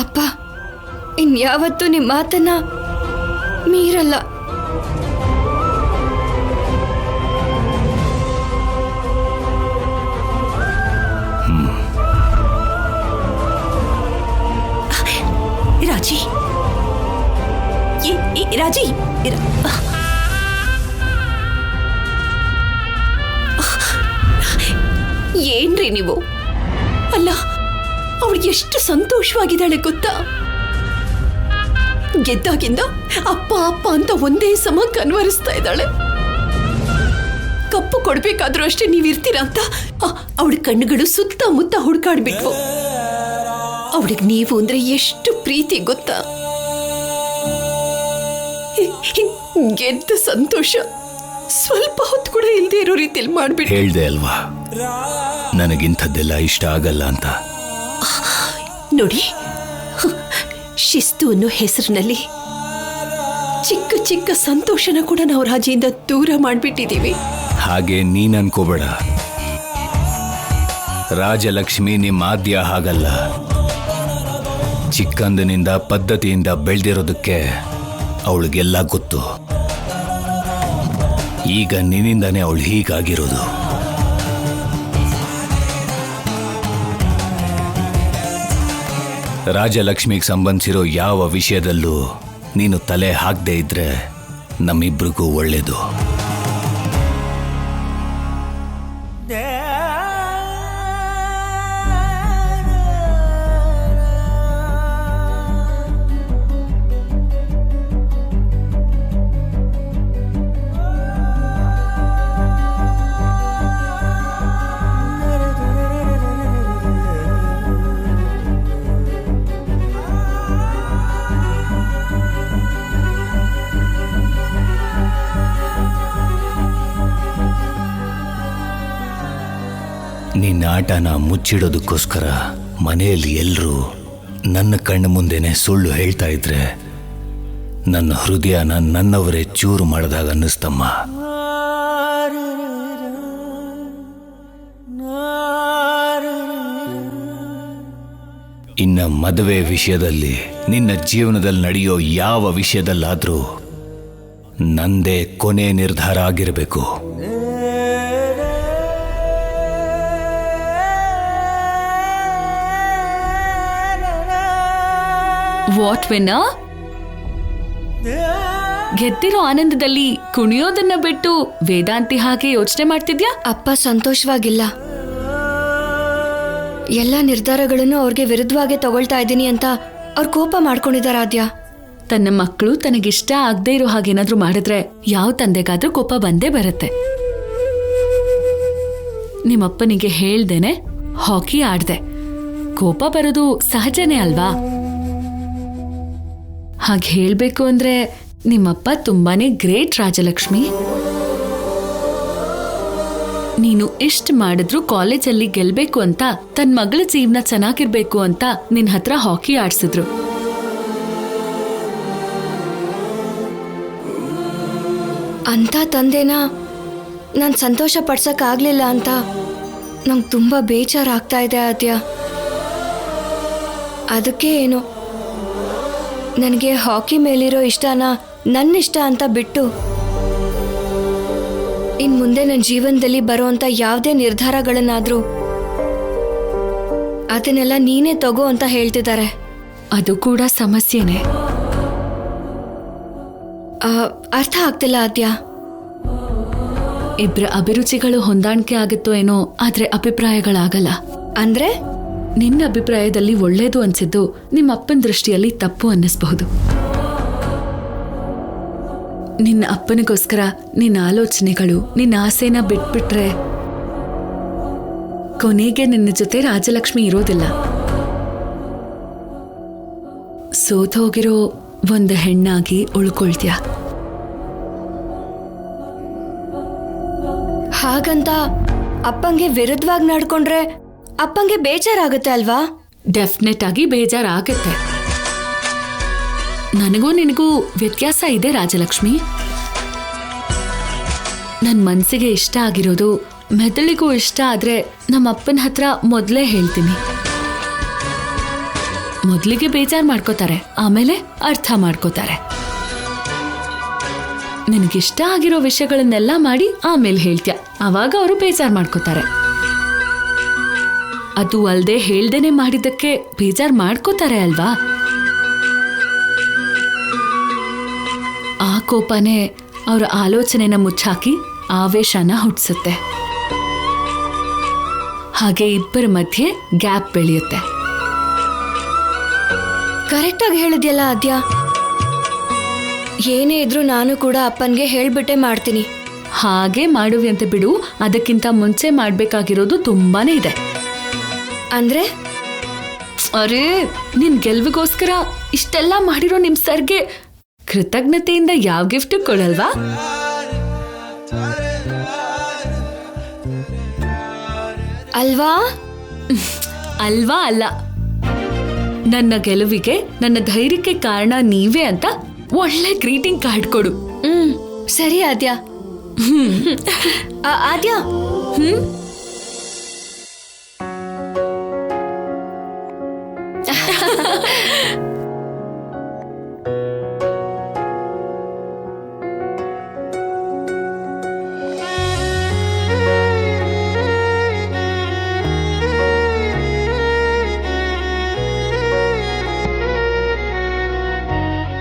ಅಪ್ಪ ಇನ್ಯಾವತ್ತೂ ನಿಮ್ಮ ಮಾತನ್ನ ಮೀರಲ್ಲ. ರಾಜಿ, ರಾಜಿ, ಏನ್ರಿ ನೀವು? ಅಲ್ಲ, ಅವಳು ಎಷ್ಟು ಸಂತೋಷವಾಗಿದ್ದಾಳೆ ಗೊತ್ತಾ? ಗೆದ್ದಾಗಿಂದ ಅಪ್ಪ ಅಪ್ಪ ಅಂತ ಒಂದೇ ಸಮ ಕನ್ವರಿಸ್ತಾ ಇದ್ದಾಳೆ. ಕಪ್ಪು ಕೊಡ್ಬೇಕಾದ್ರೂ ಅಷ್ಟೇ ನೀವಿರ್ತೀರ ಅಂತ ಅವಳ ಕಣ್ಣುಗಳು ಸುತ್ತಮುತ್ತ ಹುಡುಕಾಡ್ಬಿಟ್ವು. ಅವಳಿಗೆ ನೀವು ಅಂದ್ರೆ ಎಷ್ಟು ಪ್ರೀತಿ ಗೊತ್ತಾ? ಗೆದ್ದ ಸಂತೋಷ ಸ್ವಲ್ಪ ಹೊತ್ತು ಕೂಡ ಇಲ್ದೇ ಇರೋ ರೀತಿಯಲ್ಲಿ ಮಾಡ್ಬಿಟ್ಟು ಹೇಳ್ದೆ ಅಲ್ವಾ ನನಗಿಂಥದ್ದೆಲ್ಲ ಇಷ್ಟ ಆಗಲ್ಲ ಅಂತ. ನೋಡಿ, ಶಿಸ್ತು ಅನ್ನೋ ಹೆಸರಿನಲ್ಲಿ ಚಿಕ್ಕ ಚಿಕ್ಕ ಸಂತೋಷನ ಕೂಡ ನಾವು ರಾಜಿಯಿಂದ ದೂರ ಮಾಡ್ಬಿಟ್ಟಿದ್ದೀವಿ. ಹಾಗೆ ನೀನ್ ಅನ್ಕೋಬೇಡ, ರಾಜಲಕ್ಷ್ಮಿ ನಿಮ್ಮ ಆದ್ಯ ಹಾಗಲ್ಲ. ಚಿಕ್ಕಂದಿನಿಂದ ಪದ್ಧತಿಯಿಂದ ಬೆಳೆದಿರೋದಕ್ಕೆ ಅವಳಿಗೆಲ್ಲ ಗೊತ್ತು. ಈಗ ನಿನ್ನಿಂದಾನೇ ಅವಳು ಹೀಗಾಗಿರೋದು. ರಾಜಲಕ್ಷ್ಮಿಗೆ ಸಂಬಂಧಿಸಿರೋ ಯಾವ ವಿಷಯದಲ್ಲೂ ನೀನು ತಲೆ ಹಾಕದೇ ಇದ್ರೆ ನಮ್ಮಿಬ್ರಿಗೂ ಒಳ್ಳೇದು. ನಿನ್ನ ಆಟನ ಮುಚ್ಚಿಡೋದಕ್ಕೋಸ್ಕರ ಮನೆಯಲ್ಲಿ ಎಲ್ಲರೂ ನನ್ನ ಕಣ್ಣು ಮುಂದೆನೆ ಸುಳ್ಳು ಹೇಳ್ತಾ ಇದ್ರೆ ನನ್ನ ಹೃದಯನ ನನ್ನವರೇ ಚೂರು ಮಾಡಿದಾಗ ಅನ್ನಿಸ್ತಮ್ಮ. ಇನ್ನ ಮದುವೆ ವಿಷಯದಲ್ಲಿ, ನಿನ್ನ ಜೀವನದಲ್ಲಿ ನಡೆಯೋ ಯಾವ ವಿಷಯದಲ್ಲಾದ್ರೂ ನಂದೇ ಕೊನೆ ನಿರ್ಧಾರ ಆಗಿರಬೇಕು. What winner? ಗೆದ್ದಿರೋ ಆನಂದದಲ್ಲಿ ಕುಣಿಯೋದನ್ನ ಬಿಟ್ಟು ವೇದಾಂತಿ ಹಾಗೆ ಯೋಚನೆ ಮಾಡ್ತಿದ್ಯಾ? ಅಪ್ಪ ಸಂತೋಷವಾಗಿಲ್ಲ. ಎಲ್ಲ ನಿರ್ಧಾರಗಳನ್ನು ಅವ್ರಿಗೆ ವಿರುದ್ಧವಾಗಿ ತಗೊಳ್ತಾ ಇದ್ದೀನಿ ಅಂತ ಅವ್ರ ಕೋಪ ಮಾಡ್ಕೊಂಡಿದ್ದಾರೆ ಆದ್ಯ. ತನ್ನ ಮಕ್ಕಳು ತನಗಿಷ್ಟ ಆಗದೆ ಇರೋ ಹಾಗೇನಾದ್ರೂ ಮಾಡಿದ್ರೆ ಯಾವ ತಂದೆಗಾದ್ರೂ ಕೋಪ ಬಂದೇ ಬರುತ್ತೆ. ನಿಮ್ಮಪ್ಪನಿಗೆ ಹೇಳ್ದೇನೆ ಹಾಕಿ ಆಡ್ದೆ, ಕೋಪ ಬರೋದು ಸಹಜನೇ ಅಲ್ವಾ? ಹಾಗೆ ಹೇಳ್ಬೇಕು ಅಂದ್ರೆ ನಿಮ್ಮಪ್ಪ ತುಂಬಾನೇ ಗ್ರೇಟ್ ರಾಜಲಕ್ಷ್ಮಿ. ನೀನು ಇಷ್ಟ ಮಾಡಿದ್ರು ಕಾಲೇಜಲ್ಲಿ ಗೆಲ್ಬೇಕು ಅಂತ, ತನ್ನ ಮಗಳ ಜೀವನ ಚೆನ್ನಾಗಿರ್ಬೇಕು ಅಂತ ನಿನ್ ಹತ್ರ ಹಾಕಿ ಆಡ್ಸಿದ್ರು. ಅಂತ ತಂದೆನ ನಾನು ಸಂತೋಷ ಪಡ್ಸಕ್ ಆಗ್ಲಿಲ್ಲ ಅಂತ ನಂಗೆ ತುಂಬಾ ಬೇಜಾರಾಗ್ತಾ ಇದೆ ಆದ್ಯ. ಅದಕ್ಕೆ ಏನು ನನಗೆ ಹಾಕಿ ಮೇಲಿರೋ ಇಷ್ಟನ ನನ್ನಿಷ್ಟ ಅಂತ ಬಿಟ್ಟು ಇನ್ ಮುಂದೆ ನನ್ನ ಜೀವನದಲ್ಲಿ ಬರೋಂಥ ಯಾವುದೇ ನಿರ್ಧಾರಗಳನ್ನಾದ್ರೂ ಅದನ್ನೆಲ್ಲ ನೀನೇ ತಗೋ ಅಂತ ಹೇಳ್ತಿದ್ದಾರೆ. ಅದು ಕೂಡ ಸಮಸ್ಯೆನೆ. ಅರ್ಥ ಆಗ್ತಿಲ್ಲ ಆದ್ಯ. ಇಬ್ರ ಅಭಿರುಚಿಗಳು ಹೊಂದಾಣಿಕೆ ಆಗುತ್ತೋ ಏನೋ, ಆದ್ರೆ ಅಭಿಪ್ರಾಯಗಳಾಗಲ್ಲ. ಅಂದ್ರೆ ನಿನ್ನ ಅಭಿಪ್ರಾಯದಲ್ಲಿ ಒಳ್ಳೇದು ಅನ್ಸಿದ್ದು ನಿಮ್ಮ ಅಪ್ಪನ ದೃಷ್ಟಿಯಲ್ಲಿ ತಪ್ಪು ಅನ್ನಿಸ್ಬಹುದು. ನಿನ್ನ ಅಪ್ಪನಿಗೋಸ್ಕರ ನಿನ್ನ ಆಲೋಚನೆಗಳು, ನಿನ್ನ ಆಸೆನ ಬಿಟ್ಬಿಟ್ರೆ ಕೊನೆಗೆ ನಿನ್ನ ಜೊತೆ ರಾಜಲಕ್ಷ್ಮಿ ಇರೋದಿಲ್ಲ. ಸೋತೋಗಿರೋ ಒಂದು ಹೆಣ್ಣಾಗಿ ಉಳ್ಕೊಳ್ತೀಯ. ಹಾಗಂತ ಅಪ್ಪಂಗೆ ವಿರುದ್ಧವಾಗಿ ನಡ್ಕೊಂಡ್ರೆ ಅಪ್ಪಂಗೆ ಬೇಜಾರಾಗುತ್ತೆ ಅಲ್ವಾ? ಡೆಫಿನೆಟ್ ಆಗಿ ಬೇಜಾರಾಗತ್ತೆ. ನನಗೂ ನಿನಗೂ ವ್ಯತ್ಯಾಸ ಇದೆ ರಾಜಲಕ್ಷ್ಮಿ. ನನ್ನ ಮನಸ್ಸಿಗೆ ಇಷ್ಟ ಆಗಿರೋದು ಮೆದುಳಿಗೂ ಇಷ್ಟ ಆದ್ರೆ ನಮ್ಮ ಅಪ್ಪನ ಹತ್ರ ಮೊದಲೇ ಹೇಳ್ತೀನಿ. ಮೊದಲಿಗೆ ಬೇಜಾರ್ ಮಾಡ್ಕೋತಾರೆ, ಆಮೇಲೆ ಅರ್ಥ ಮಾಡ್ಕೋತಾರೆ. ನಿನಗಿಷ್ಟ ಆಗಿರೋ ವಿಷಯಗಳನ್ನೆಲ್ಲ ಮಾಡಿ ಆಮೇಲೆ ಹೇಳ್ತ್ಯ, ಅವಾಗ ಅವರು ಬೇಜಾರ್ ಮಾಡ್ಕೋತಾರೆ. ಅದು ಅಲ್ದೆ ಹೇಳ್ದೇನೆ ಮಾಡಿದ್ದಕ್ಕೆ ಬೇಜಾರ್ ಮಾಡ್ಕೋತಾರೆ ಅಲ್ವಾ? ಆ ಕೋಪನೇ ಅವರ ಆಲೋಚನೆನ ಮುಚ್ಚಾಕಿ ಆವೇಶನ ಹುಟ್ಟಿಸುತ್ತೆ. ಹಾಗೆ ಇಬ್ಬರ ಮಧ್ಯೆ ಗ್ಯಾಪ್ ಬೆಳೆಯುತ್ತೆ. ಕರೆಕ್ಟಾಗಿ ಹೇಳಿದ್ಯಲ್ಲ ಆದ್ಯ. ಏನೇ ಇದ್ರೂ ನಾನು ಕೂಡ ಅಪ್ಪನ್ಗೆ ಹೇಳ್ಬಿಟ್ಟೆ ಮಾಡ್ತೀನಿ. ಹಾಗೆ ಮಾಡುವಂತೆ ಬಿಡು, ಅದಕ್ಕಿಂತ ಮುಂಚೆ ಮಾಡ್ಬೇಕಾಗಿರೋದು ತುಂಬಾನೇ ಇದೆ. ಅಂದ್ರೆ ಅರೇ, ನಿನ್ ಗೆಲ್ವಿಗೋಸ್ಕರ ಇಷ್ಟೆಲ್ಲ ಮಾಡಿರೋ ನಿಮ್ ಸರ್ಗೆ ಕೃತಜ್ಞತೆಯಿಂದ ಯಾವ ಗಿಫ್ಟ್ ಕೊಡಲ್ವಾ? ಅಲ್ವಾ? ಅಲ್ವಾ ಅಲ್ಲ, ನನ್ನ ಗೆಲುವಿಗೆ ನನ್ನ ಧೈರ್ಯಕ್ಕೆ ಕಾರಣ ನೀವೇ ಅಂತ ಒಳ್ಳೆ ಗ್ರೀಟಿಂಗ್ ಕಾರ್ಡ್ ಕೊಡು. ಸರಿ ಆದ್ಯ. ಆದ್ಯ,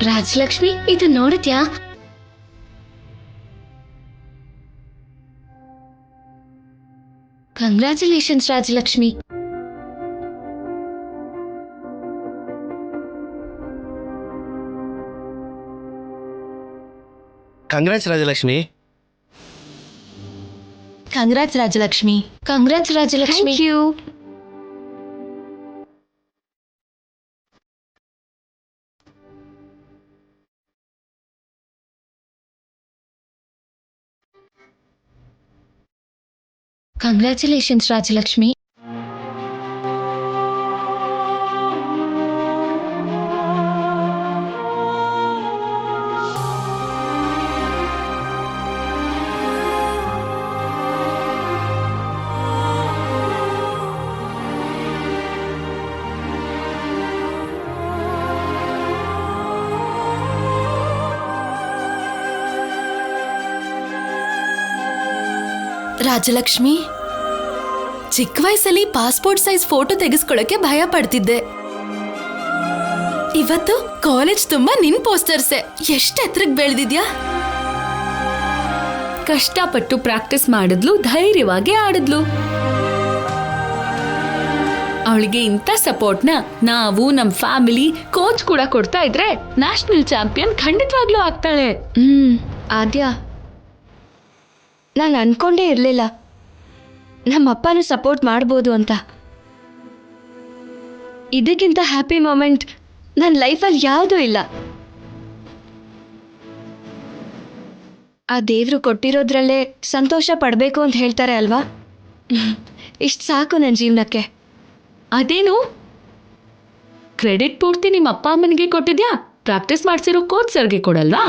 ರಾಜಲಕ್ಷ್ಮಿ, ಇದು ನೋಡಿದ್ಯಾ? Congratulations Rajalakshmi. Congrats Rajalakshmi. Congrats Rajalakshmi. Congrats Rajalakshmi. Thank you. Congratulations Rajalakshmi. Rajalakshmi, ಚಿಕ್ಕ ವಯಸ್ಸಲ್ಲಿ ಪಾಸ್ಪೋರ್ಟ್ ಸೈಜ್ ಫೋಟೋ ತೆಗೆಸ್ಕೊಳ್ಳೋಕೆ ಭಯ ಪಡ್ತಿದ್ದೆ. ಇವತ್ತು ಕಾಲೇಜ್ ತುಂಬಾ ನಿನ್ ಪೋಸ್ಟರ್ಸೆ. ಎಷ್ಟು ಎತ್ತರಕ್ಕೆ ಬೆಳೆದಿದ್ಯಾ? ಕಷ್ಟಪಟ್ಟು ಪ್ರಾಕ್ಟೀಸ್ ಮಾಡಿದ್ಲು, ಧೈರ್ಯವಾಗಿ ಆಡಿದ್ಲು. ಅವಳಿಗೆ ಇಂಥ ಸಪೋರ್ಟ್ನ ನಾವು, ನಮ್ ಫ್ಯಾಮಿಲಿ, ಕೋಚ್ ಕೂಡ ಕೊಡ್ತಾ ಇದ್ರೆ ನ್ಯಾಷನಲ್ ಚಾಂಪಿಯನ್ ಖಂಡಿತವಾಗ್ಲೂ ಆಗ್ತಾಳೆ. ಆದ್ಯ, ನಾನು ಅನ್ಕೊಂಡೇ ಇರಲಿಲ್ಲ ನಮ್ಮ ಅಪ್ಪನೂ ಸಪೋರ್ಟ್ ಮಾಡ್ಬೋದು ಅಂತ. ಇದಕ್ಕಿಂತ ಹ್ಯಾಪಿ ಮೂಮೆಂಟ್ ನನ್ನ ಲೈಫಲ್ಲಿ ಯಾವುದೂ ಇಲ್ಲ. ಆ ದೇವರು ಕೊಟ್ಟಿರೋದ್ರಲ್ಲೇ ಸಂತೋಷ ಪಡಬೇಕು ಅಂತ ಹೇಳ್ತಾರೆ ಅಲ್ವಾ? ಇಷ್ಟು ಸಾಕು ನನ್ನ ಜೀವನಕ್ಕೆ. ಅದೇನು ಕ್ರೆಡಿಟ್ ಪೂರ್ತಿ ನಿಮ್ಮ ಅಪ್ಪ ಅಮ್ಮನಿಗೆ ಕೊಟ್ಟಿದ್ಯಾ? ಪ್ರಾಕ್ಟೀಸ್ ಮಾಡ್ಸಿರೋ ಕೋಚ್ ಸರ್ಗೆ ಕೊಡಲ್ವಾ?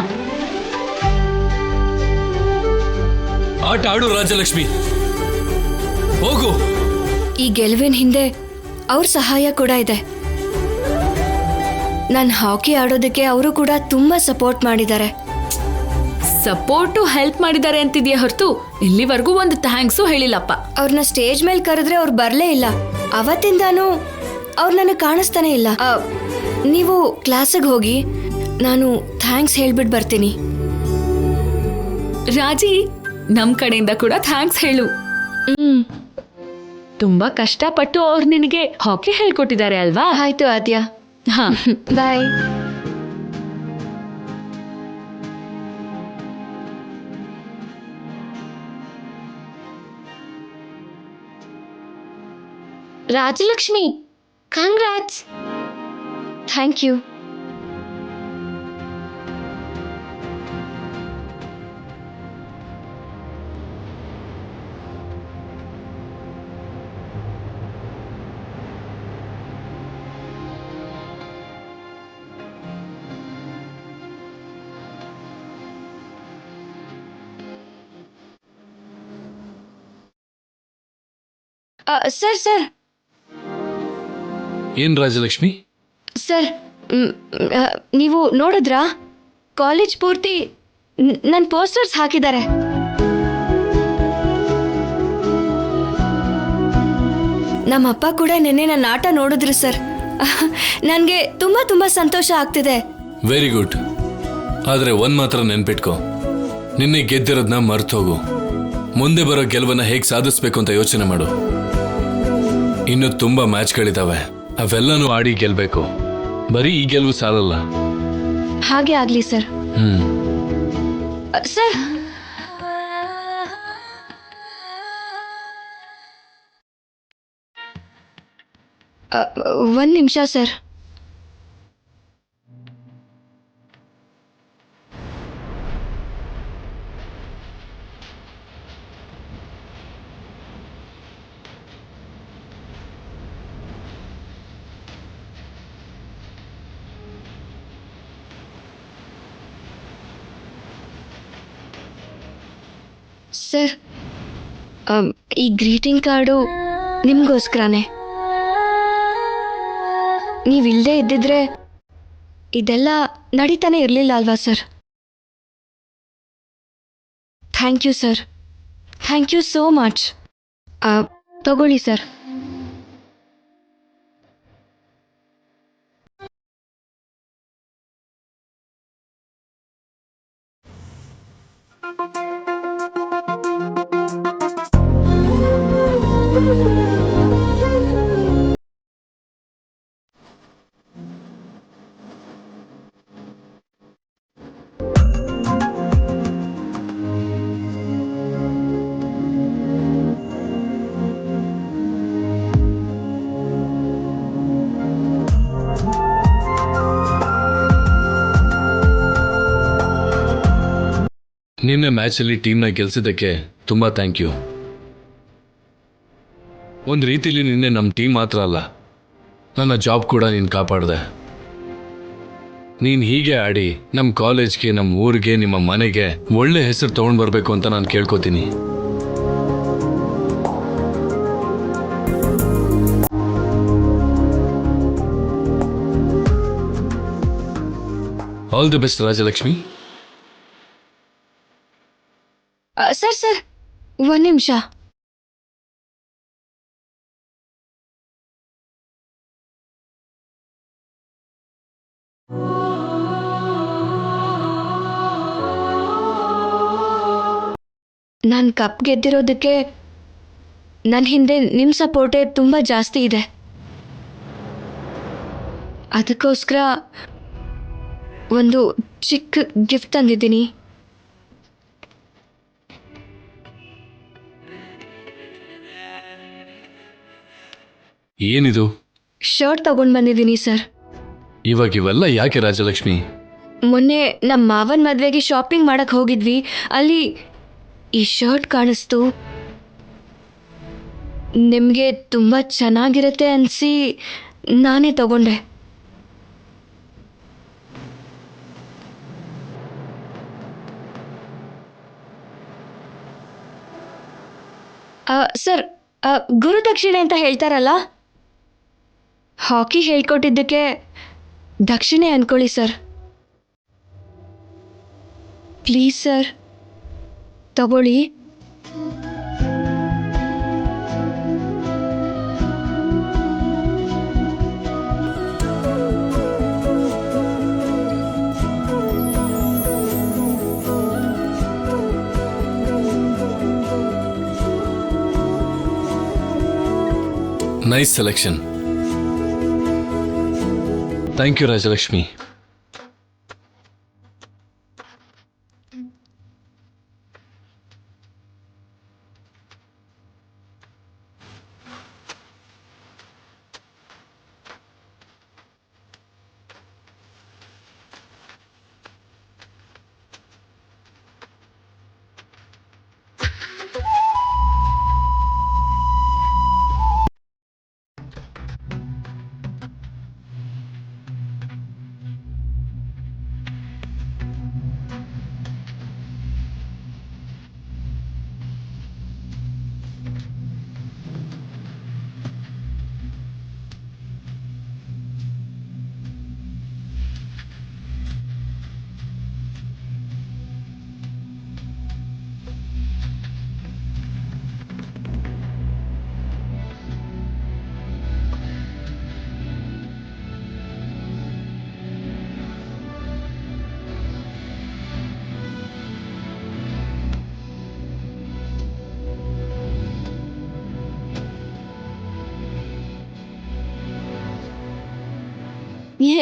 ಆಟ ಆಡು ರಾಜಲಕ್ಷ್ಮಿ, ಹೋಗು. ಈ ಗೆಲುವಿನ ಹಿಂದೆ ಅವ್ರ ಸಹಾಯ ಕೂಡ ಇದೆ. ನಾನು ಹಾಕಿ ಆಡೋದಕ್ಕೆ ಅವರು ಕೂಡ ತುಂಬಾ ಸಪೋರ್ಟ್ ಮಾಡಿದ್ದಾರೆ. ಸಪೋರ್ಟು ಹೆಲ್ಪ್ ಮಾಡಿದ್ದಾರೆ ಅಂತಿದ್ಯಾ ಹೊರತು ಇಲ್ಲಿವರೆಗೂ ಒಂದು ಥ್ಯಾಂಕ್ಸು ಹೇಳಿಲ್ಲಪ್ಪ. ಅವ್ರನ್ನ ಸ್ಟೇಜ್ ಮೇಲೆ ಕರೆದ್ರೆ ಅವ್ರು ಬರಲೇ ಇಲ್ಲ. ಅವತ್ತಿಂದಾನು ಅವ್ರು ನನಗೆ ಕಾಣಿಸ್ತಾನೆ ಇಲ್ಲ. ನೀವು ಕ್ಲಾಸಿಗೆ ಹೋಗಿ, ನಾನು ಥ್ಯಾಂಕ್ಸ್ ಹೇಳ್ಬಿಟ್ಟು ಬರ್ತೀನಿ. ರಾಜಿ, ನಮ್ ಕಡೆಯಿಂದ ಕೂಡ ಥ್ಯಾಂಕ್ಸ್ ಹೇಳು. ತುಂಬಾ ಕಷ್ಟಪಟ್ಟು ಅವ್ರು ನಿನಗೆ ಹಾಕಿ ಹೇಳ್ಕೊಟ್ಟಿದ್ದಾರೆ ಅಲ್ವಾ? ಆಯ್ತು ಆದ್ಯ. ಹಾ, bye. Rajalakshmi, congrats. Thank you. Sir ಏನ್ ರಾಜಲಕ್ಷ್ಮಿ, ಸರ್ ನೀವು ನೋಡಿದ್ರಾ ಕಾಲೇಜ್ ಪೂರ್ತಿ ನನ್ನ ಪೋಸ್ಟರ್ಸ್ ಹಾಕಿದ್ದಾರೆ. ನಮ್ಮಪ್ಪ ಕೂಡ ನಿನ್ನೆ ನನ್ನ ಆಟ ನೋಡಿದ್ರು ಸರ್. ನನಗೆ ತುಂಬಾ ತುಂಬಾ ಸಂತೋಷ ಆಗ್ತಿದೆ. Very good. ಆದರೆ ಒಂದ್ ಮಾತ್ರ ನೆನ್ಪಿಟ್ಕೋ, ನಿನ್ನೆ ಗೆದ್ದಿರೋದನ್ನ ಮರ್ತು ಹೋಗು. ಮುಂದೆ ಬರೋ ಗೆಲುವನ್ನ ಹೇಗೆ ಸಾಧಿಸ್ಬೇಕು ಅಂತ ಯೋಚನೆ ಮಾಡು. ಇನ್ನು ತುಂಬಾ ಮ್ಯಾಚ್ಗಳಿದಾವೆ, ಅವೆಲ್ಲನೂ ಆಡಿ ಗೆಲ್ಬೇಕು. ಬರೀ ಈ ಗೆಲುವು ಸಾಲಲ್ಲ. ಹಾಗೆ ಆಗ್ಲಿ ಸರ್. ಸರ್ ಒಂದು ನಿಮಿಷ ಸರ್. ಸರ್ ಈ ಗ್ರೀಟಿಂಗ್ ಕಾರ್ಡು ನಿಮಗೋಸ್ಕರನೇ. ನೀವಿಲ್ಲದೆ ಇದ್ದಿದ್ರೆ ಇದೆಲ್ಲ ನಡೀತಾನೆ ಇರಲಿಲ್ಲ ಅಲ್ವಾ sir? Thank you sir, thank you so much. ತಗೊಳ್ಳಿ ಸರ್. ನಿನ್ನೆ ಮ್ಯಾಚಲ್ಲಿ ಟೀಮ್ನ ಗೆಲ್ಸಿದ್ದಕ್ಕೆ ತುಂಬಾ ಥ್ಯಾಂಕ್ ಯು. ಒಂದು ರೀತಿಲಿ ನಿನ್ನೆ ನಮ್ಮ ಟೀಮ್ ಮಾತ್ರ ಅಲ್ಲ, ನನ್ನ ಜಾಬ್ ಕೂಡ ನೀನು ಕಾಪಾಡಿದೆ. ನೀನು ಹೀಗೆ ಆಡಿ ನಮ್ಮ ಕಾಲೇಜ್ಗೆ, ನಮ್ಮ ಊರಿಗೆ, ನಿಮ್ಮ ಮನೆಗೆ ಒಳ್ಳೆ ಹೆಸರು ತೊಗೊಂಡು ಬರಬೇಕು ಅಂತ ನಾನು ಕೇಳ್ಕೊತೀನಿ. All the best Rajalakshmi. Sir ಒಂದು ನಿಮಿಷ. ನಾನು ಕಪ್ ಗೆದ್ದಿರೋದಕ್ಕೆ ನನ್ನ ಹಿಂದೆ ನಿಮ್ಮ ಸಪೋರ್ಟೇ ತುಂಬ ಜಾಸ್ತಿ ಇದೆ. ಅದಕ್ಕೋಸ್ಕರ ಒಂದು ಚಿಕ್ಕ ಗಿಫ್ಟ್ ತಂದಿದ್ದೀನಿ. ಏನಿದು? ಶರ್ಟ್ ತಗೊಂಡು ಬಂದಿದ್ದೀನಿ ಸರ್. ಇವಾಗ ಇವೆಲ್ಲ ಯಾಕೆ ರಾಜಲಕ್ಷ್ಮಿ? ಮೊನ್ನೆ ನಮ್ಮ ಮಾವನ ಮದುವೆಗೆ ಶಾಪಿಂಗ್ ಮಾಡಕ್ಕೆ ಹೋಗಿದ್ವಿ. ಅಲ್ಲಿ ಈ ಶರ್ಟ್ ಕಾಣಿಸ್ತು. ನಿಮಗೆ ತುಂಬ ಚೆನ್ನಾಗಿರುತ್ತೆ ಅನಿಸಿ ನಾನೇ ತಗೊಂಡೆ. ಸರ್, ಗುರುದಕ್ಷಿಣೆ ಅಂತ ಹೇಳ್ತಾರಲ್ಲ, ಹಾಕಿ ಹೇಳ್ಕೊಟ್ಟಿದ್ದಕ್ಕೆ ದಕ್ಷಿಣೆ ಅಂದ್ಕೊಳ್ಳಿ ಸರ್. ಪ್ಲೀಸ್ ಸರ್, ತಗೊಳ್ಳಿ. Nice selection. Thank you Rajalakshmi.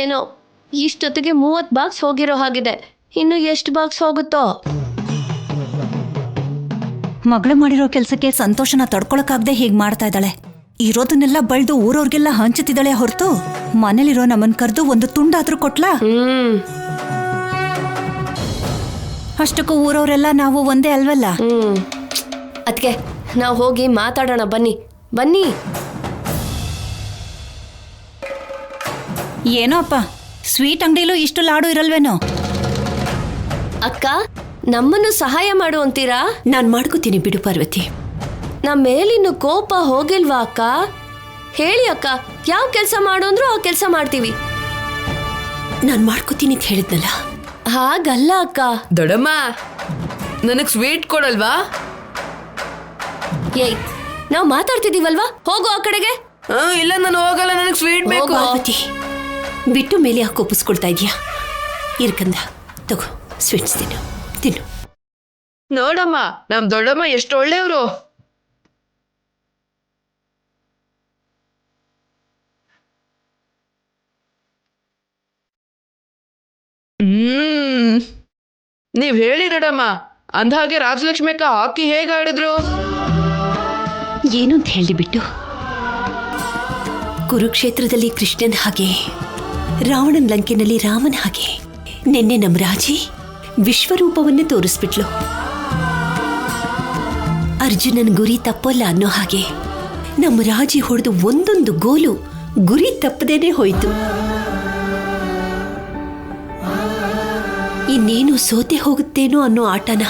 ಏನೋ ಇಷ್ಟೊತ್ತಿಗೆ 30 ಬಾಕ್ಸ್ ಹೋಗಿರೋ ಹಾಗಿದೆ. ಇನ್ನು ಎಷ್ಟು ಬಾಕ್ಸ್ ಹೋಗುತ್ತೋ? ಮಗಳು ಮಾಡಿರೋ ಕೆಲ್ಸಕ್ಕೆ ಸಂತೋಷನ ತಡ್ಕೊಳಕ್ಕಾಗ್ದೆ ಹೀಗ್ ಮಾಡ್ತಾ ಇದ್ದಾಳೆ. ಇರೋದನ್ನೆಲ್ಲ ಬಳ್ದು ಊರವ್ರಿಗೆಲ್ಲ ಹಂಚುತ್ತಿದ್ದಾಳೆ ಹೊರತು ಮನೇಲಿರೋ ನಮ್ಮನ್ ಕರೆದು ಒಂದು ತುಂಡಾದ್ರೂ ಕೊಟ್ಲಾ? ಅಷ್ಟಕ್ಕೂ ಊರವರೆಲ್ಲ ನಾವು ಒಂದೇ ಅಲ್ವಲ್ಲ. ಅದಕ್ಕೆ ನಾವು ಹೋಗಿ ಮಾತಾಡೋಣ, ಬನ್ನಿ ಬನ್ನಿ. ಏನೋ ಅಪ್ಪ, ಸ್ವೀಟ್ ಅಂಗಡಿಲೂ ಇಷ್ಟು ಲಾಡು ಇರಲ್ವೇನೋ? ಅಕ್ಕ, ನಮ್ಮನ್ನು ಸಹಾಯ ಮಾಡು ಅಂತೀರಾ? ನಾನು ಮಾಡ್ಕೋತೀನಿ ಬಿಡು ಪಾರ್ವತಿ. ನಮ್ಮ ಮೇಲಿನ್ನು ಕೋಪ ಹೋಗಿಲ್ವಾ ಅಕ್ಕ? ಹೇಳಿ ಅಕ್ಕ, ಯಾವ ಕೆಲಸ ಮಾಡು ಅಂದ್ರೂ ಆ ಕೆಲಸ ಮಾಡ್ತೀವಿ. ನಾನು ಮಾಡ್ಕೋತೀನಿ ಅಂತ ಹೇಳಿದ್ನಲ್ಲ. ಹಾಗಲ್ಲ ಅಕ್ಕ. ದೊಡಮ್ಮ, ನನಗ್ ಸ್ವೀಟ್ ಕೊಡಲ್ವಾ? ಏಯ್, ನಾವು ಮಾತಾಡ್ತಿದೀವಲ್ವಾ, ಹೋಗು ಆ ಕಡೆಗೆ. ಇಲ್ಲ, ನಾನು ಹೋಗಲ್ಲ, ನನಗ್ ಸ್ವೀಟ್ ಬೇಕು. ಪಾರ್ವತಿ, ಬಿಟ್ಟು ಮೇಲೆ ಯಾಕೆ ಕೋಪಿಸ್ಕೊಳ್ತಾ ಇದೀಯಾ? ಇರ್ಕಂದ, ತಗೋ ಸ್ವೀಟ್ಸ್ ತಿನ್ನು ತಿನ್ನು. ನೋಡಮ್ಮ, ನಮ್ ದೊಡ್ಡಮ್ಮ ಎಷ್ಟು ಒಳ್ಳೆಯವರು. ನೀವ್ ಹೇಳಿ ದೊಡ್ಡಮ್ಮ, ಅಂದಹಾಗೆ ರಾಜಲಕ್ಷ್ಮಿ ಅಕ್ಕ ಹಾಕಿ ಹೇಗೆ ಆಡಿದ್ರು? ಏನು ಅಂತ ಹೇಳಿ ಬಿಟ್ಟು, ಕುರುಕ್ಷೇತ್ರದಲ್ಲಿ ಕೃಷ್ಣನ್ ಹಾಗೆ, ರಾವಣನ್ ಲಂಕೆನಲ್ಲಿ ರಾಮನ್ ಹಾಗೆ ನಿನ್ನೆ ನಮ್ಮ ರಾಜಿ ವಿಶ್ವರೂಪವನ್ನೇ ತೋರಿಸ್ಬಿಟ್ಲು. ಅರ್ಜುನನ್ ಗುರಿ ತಪ್ಪಲ್ಲ ಅನ್ನೋ ಹಾಗೆ ನಮ್ಮ ರಾಜಿ ಹೊಡೆದು ಒಂದೊಂದು ಗೋಲು ಗುರಿ ತಪ್ಪದೇನೆ ಹೋಯ್ತು. ಇನ್ನೇನು ಸೋತೆ ಹೋಗುತ್ತೇನೋ ಅನ್ನೋ ಆಟನ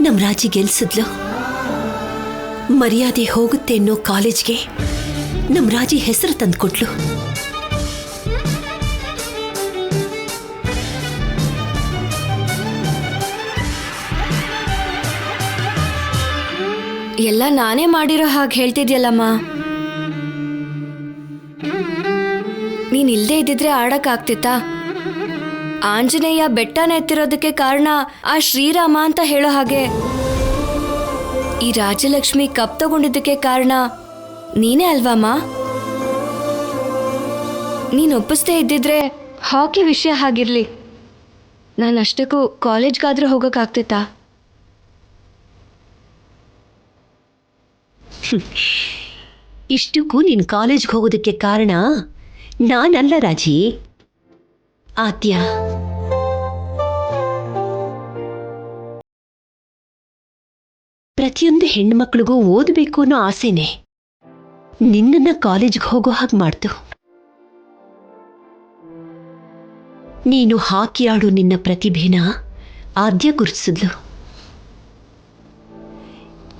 ನಮ್ಮ ರಾಜಿ ಗೆಲ್ಸಿದ್ಲು. ಮರ್ಯಾದೆ ಹೋಗುತ್ತೆ ಅನ್ನೋ ಕಾಲೇಜ್ಗೆ ನಮ್ಮ ರಾಜಿ ಹೆಸರು ತಂದ್ಕೊಟ್ಲು. ಎಲ್ಲ ನಾನೇ ಮಾಡಿರೋ ಹಾಗೆ ಹೇಳ್ತಿದ್ಯಲ್ಲಮ್ಮ. ನೀನ್ ಇಲ್ದೇ ಇದ್ದಿದ್ರೆ ಆಡಕ್ಕಾಗ್ತಿತ್ತಾ? ಆಂಜನೇಯ ಬೆಟ್ಟನ ಎತ್ತಿರೋದಕ್ಕೆ ಕಾರಣ ಆ ಶ್ರೀರಾಮ ಅಂತ ಹೇಳೋ ಹಾಗೆ, ಈ ರಾಜಲಕ್ಷ್ಮಿ ಕಪ್ ತಗೊಂಡಿದ್ದಕ್ಕೆ ಕಾರಣ ನೀನೇ ಅಲ್ವಮ್ಮ? ನೀನ್ ಒಪ್ಪಿಸ್ದೇ ಇದ್ದಿದ್ರೆ ಹಾಕಿ ವಿಷಯ ಹಾಗಿರ್ಲಿ, ನಾನು ಅಷ್ಟಕ್ಕೂ ಕಾಲೇಜ್ಗಾದ್ರೂ ಹೋಗೋಕ್ಕಾಗ್ತಿತ್ತಾ? ಇಷ್ಟಕ್ಕೂ ನೀನು ಕಾಲೇಜ್ಗೆ ಹೋಗೋದಕ್ಕೆ ಕಾರಣ ನಾನಲ್ಲ ರಾಜಿ, ಆದ್ಯ. ಪ್ರತಿಯೊಂದು ಹೆಣ್ಮಕ್ಳಿಗೂ ಓದಬೇಕು ಅನ್ನೋ ಆಸೆನೆ ನಿನ್ನನ್ನ ಕಾಲೇಜ್ಗೆ ಹೋಗೋ ಹಾಗೆ ಮಾಡ್ತು. ನೀನು ಹಾಕಿ ಆಡು ನಿನ್ನ ಪ್ರತಿಭೆನ ಆದ್ಯ ಗುರುತಿಸಿದ್ಲು.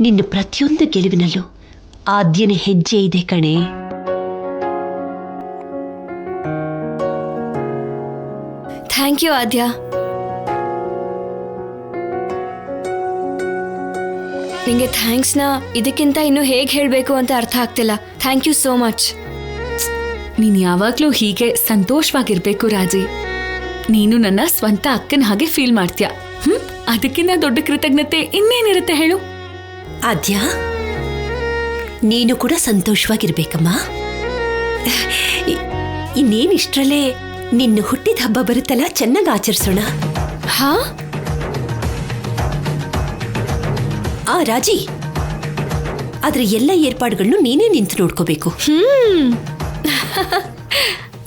ನಿನ್ನ ಪ್ರತಿಯೊಂದು ಗೆಲುವಿನಲ್ಲೂ ಆದ್ಯನ ಹೆಜ್ಜೆ ಇದೆ ಕಣೆ. Thank you Aadya. ನಿಂಗೆ ಥ್ಯಾಂಕ್ಸ್ನ ಇದಕ್ಕಿಂತ ಇನ್ನು ಹೇಗೆ ಹೇಳಬೇಕು ಅಂತ ಅರ್ಥ ಆಗ್ತಿಲ್ಲ. Thank you so much. ನೀನ್ ಯಾವಾಗ್ಲೂ ಹೀಗೆ ಸಂತೋಷವಾಗಿರ್ಬೇಕು ರಾಜಿ. ನೀನು ನನ್ನ ಸ್ವಂತ ಅಕ್ಕನ ಹಾಗೆ ಫೀಲ್ ಮಾಡ್ತೀಯ. ಅದಕ್ಕಿಂತ ದೊಡ್ಡ ಕೃತಜ್ಞತೆ ಇನ್ನೇನಿರುತ್ತೆ ಹೇಳು? ಆದ್ಯ, ನೀನು ಕೂಡ ಸಂತೋಷವಾಗಿರ್ಬೇಕಮ್ಮ. ಇನ್ನೇನಿಷ್ಟರಲ್ಲೇ ನಿನ್ನ ಹುಟ್ಟಿದ ಹಬ್ಬ ಬರುತ್ತಲ್ಲ, ಚೆನ್ನಾಗಿ ಆಚರಿಸೋಣ. ಹಾ ಆ ರಾಜಿ, ಆದ್ರೆ ಎಲ್ಲ ಏರ್ಪಾಡುಗಳನ್ನು ನೀನೇ ನಿಂತು ನೋಡ್ಕೋಬೇಕು.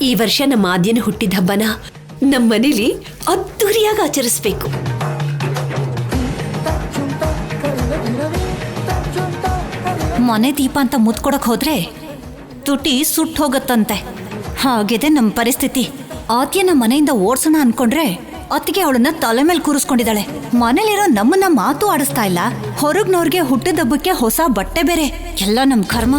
ಈ ವರ್ಷ ನಮ್ಮ ಆದ್ಯನ ಹುಟ್ಟಿದ ಹಬ್ಬನ ನಮ್ಮ ಮನೇಲಿ ಅದ್ದೂರಿಯಾಗಿ ಆಚರಿಸ್ಬೇಕು. ಮನೆ ದೀಪ ಅಂತ ಮುತ್ಕೊಡಕ್ ಹೋದ್ರೆ ತುಟಿ ಸುಟ್ಟು ಹೋಗತ್ತಂತೆ. ಹಾಗಿದೆ ನಮ್ಮ ಪರಿಸ್ಥಿತಿ. ಆದ್ಯನ ಮನೆಯಿಂದ ಓಡ್ಸೋಣ ಅನ್ಕೊಂಡ್ರೆ ಅತ್ತಿಗೆ ಅವಳನ್ನ ತಲೆ ಮೇಲೆ ಕೂರಿಸ್ಕೊಂಡಿದ್ದಾಳೆ. ಮನೇಲಿರೋ ನಮ್ಮನ್ನ ಮಾತು ಆಡಿಸ್ತಾ ಇಲ್ಲ, ಹೊರಗ್ನವ್ರಿಗೆ ಹುಟ್ಟಿದ ಹಬ್ಬಕ್ಕೆ ಹೊಸ ಬಟ್ಟೆ ಬೇರೆ. ಎಲ್ಲ ನಮ್ ಕರ್ಮ.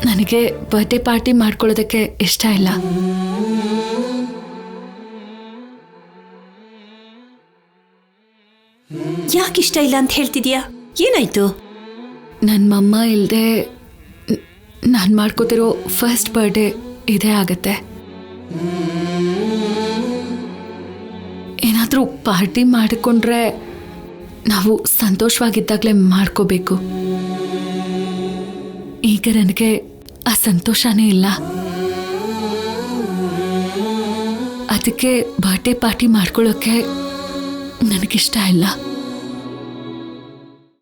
ನನಗೆ ಬರ್ಡೇ ಪಾರ್ಟಿ ಮಾಡ್ಕೊಳ್ಳೋದಕ್ಕೆ ಇಷ್ಟ ಇಲ್ಲ. ಯಾಕಿಷ್ಟ ಇಲ್ಲ ಅಂತ ಹೇಳ್ತಿದ್ಯಾ? ಏನಾಯ್ತು? ನನ್ನ ಮಮ್ಮ ಇಲ್ಲದೆ ನಾನು ಮಾಡ್ಕೋತಿರೋ ಫಸ್ಟ್ ಬರ್ಡೇ ಇದೇ ಆಗತ್ತೆ. ಏನಾದರೂ ಪಾರ್ಟಿ ಮಾಡಿಕೊಂಡ್ರೆ ನಾವು ಸಂತೋಷವಾಗಿದ್ದಾಗಲೇ ಮಾಡ್ಕೋಬೇಕು. ಈಗ ನನಗೆ ಆ ಸಂತೋಷನೇ ಇಲ್ಲ. ಅದಕ್ಕೆ ಬರ್ಡೇ ಪಾರ್ಟಿ ಮಾಡ್ಕೊಳ್ಳೋಕ್ಕೆ ನನಗಿಷ್ಟ ಇಲ್ಲ.